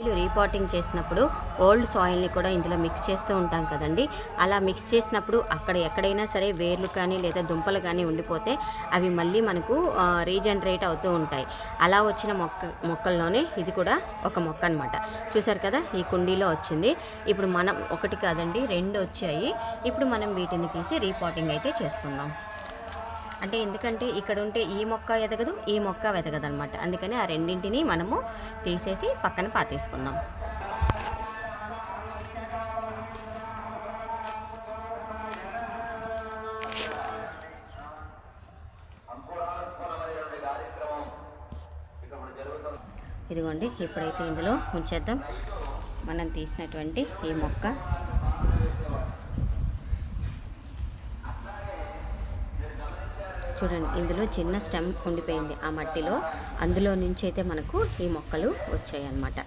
Soil repotting చేసినప్పుడు old సాయిల్ని కూడా ఇందులో మిక్స్ చేస్తూ ఉంటాం కదండి. అలా మిక్స్ చేసినప్పుడు అక్కడ ఎక్కడైనా సరే వేర్లు కానీ లేదా దుంపలు కానీ ఉండిపోతే అవి మళ్ళీ మనకు రీజనరేట్ అవుతూ ఉంటాయి. అలా వచ్చిన మొక్కల్లోనే ఇది కూడా ఒక మొక్క అనమాట. చూసారు కదా, ఈ కుండీలో వచ్చింది. ఇప్పుడు మనం ఒకటి కాదండి 2 వచ్చాయి. ఇప్పుడు మనం వీటిని తీసి రీపాటింగ్ అయితే చేసుకుందాం. అంటే ఎందుకంటే ఇక్కడ ఉంటే ఈ మొక్క ఎదగదు, ఈ మొక్క వెదగదు అనమాట. అందుకని ఆ రెండింటిని మనము తీసేసి పక్కన పాతేసుకుందాం. ఇదిగోండి, ఇప్పుడైతే ఇందులో ఉంచేద్దాం మనం తీసినటువంటి ఈ మొక్క. చూడండి, ఇందులో చిన్న స్టెమ్ ఉండిపోయింది ఆ మట్టిలో. అందులో నుంచి అయితే మనకు ఈ మొక్కలు వచ్చాయి అన్నమాట.